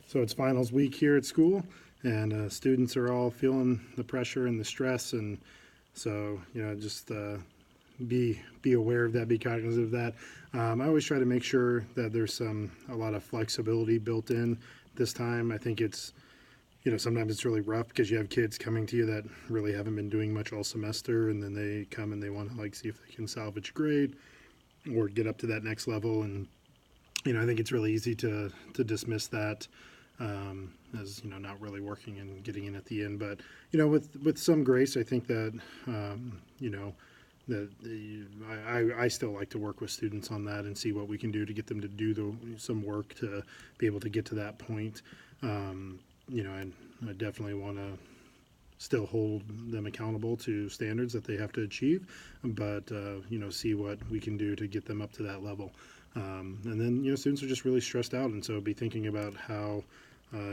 So it's finals week here at school, and students are all feeling the pressure and the stress, and so just be aware of that, be cognizant of that. I always try to make sure that there's a lot of flexibility built in. This time, I think it's sometimes it's really rough because you have kids coming to you that really haven't been doing much all semester, and then they come and they want to like see if they can salvage a grade or get up to that next level. And I think it's really easy to dismiss that as not really working and getting in at the end. But with some grace, I think that that I still like to work with students on that and see what we can do to get them to do some work to be able to get to that point. And I definitely want to still hold them accountable to standards that they have to achieve, but see what we can do to get them up to that level. And then students are just really stressed out, and so be thinking about how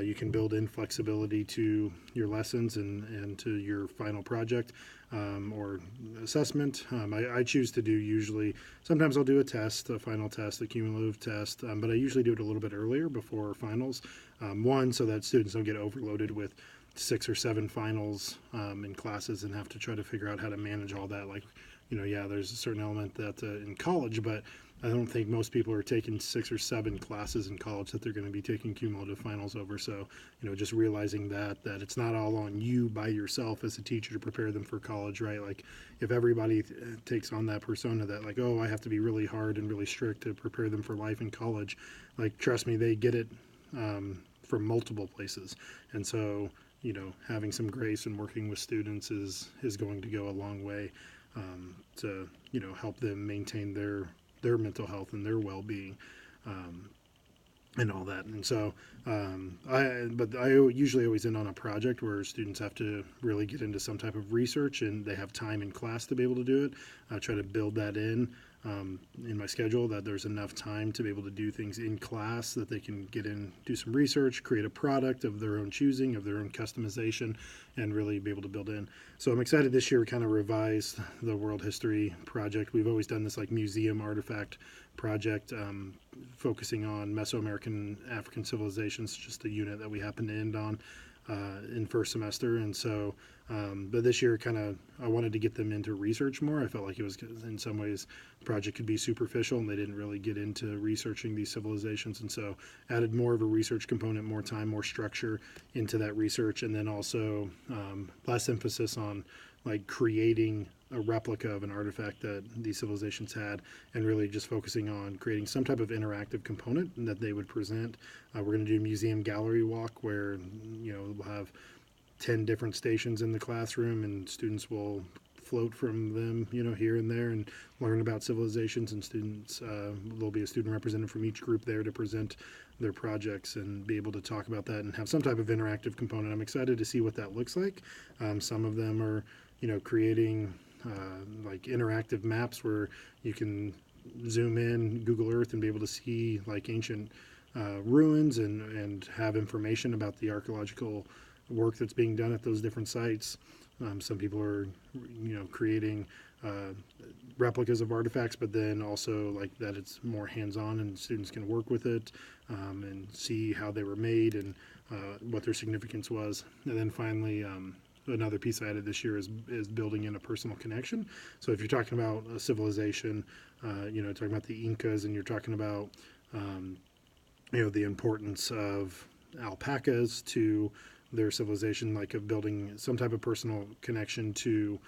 you can build in flexibility to your lessons and to your final project or assessment. I choose to do usually, sometimes I'll do a test, a final test, a cumulative test, but I usually do it a little bit earlier before finals. One, so that students don't get overloaded with 6 or 7 finals in classes and have to try to figure out how to manage all that. Like, there's a certain element that in college, but I don't think most people are taking 6 or 7 classes in college that they're going to be taking cumulative finals over. So, just realizing that it's not all on you by yourself as a teacher to prepare them for college, right? Like, if everybody takes on that persona that like, oh, I have to be really hard and really strict to prepare them for life in college, like, trust me, they get it from multiple places. And so, having some grace and working with students is going to go a long way to help them maintain their mental health and their well-being and all that. And so I usually always end on a project where students have to really get into some type of research and they have time in class to be able to do it. I try to build that in my schedule, that there's enough time to be able to do things in class that they can get in, do some research, create a product of their own choosing, of their own customization, and really be able to build in. So I'm excited this year we kind of revised the world history project. We've always done this like museum artifact project focusing on Mesoamerican African civilizations, just a unit that we happen to end on in first semester. And so but this year I wanted to get them into research more. I felt like it was, in some ways, the project could be superficial and they didn't really get into researching these civilizations, and so added more of a research component, more time, more structure into that research, and then also less emphasis on like creating a replica of an artifact that these civilizations had, and really just focusing on creating some type of interactive component that they would present. We're going to do museum gallery walk where we'll have 10 different stations in the classroom, and students will float from them, here and there, and learn about civilizations. And students, there'll be a student representative from each group there to present their projects and be able to talk about that and have some type of interactive component. I'm excited to see what that looks like. Some of them are, creating like interactive maps where you can zoom in Google Earth and be able to see like ancient ruins and have information about the archaeological work that's being done at those different sites. Some people are, creating replicas of artifacts, but then also like that it's more hands-on and students can work with it and see how they were made and what their significance was. And then finally, another piece I added this year is building in a personal connection. So if you're talking about a civilization, talking about the Incas, and you're talking about, the importance of alpacas to their civilization, like of building some type of personal connection to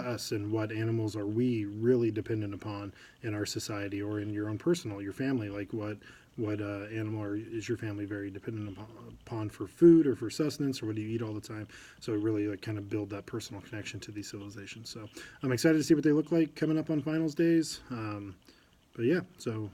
us, and what animals are we really dependent upon in our society or in your own personal, your family, like what animal is your family very dependent upon for food or for sustenance, or what do you eat all the time. So really like kind of build that personal connection to these civilizations. So I'm excited to see what they look like coming up on finals days. But yeah, so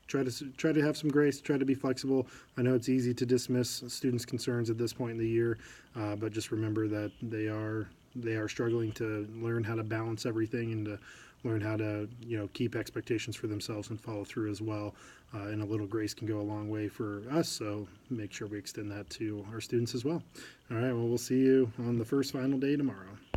try to have some grace, try to be flexible. I know it's easy to dismiss students' concerns at this point in the year, but just remember that they are struggling to learn how to balance everything and to learn how to keep expectations for themselves and follow through as well. And a little grace can go a long way for us, so make sure we extend that to our students as well. All right, well, we'll see you on the first final day tomorrow.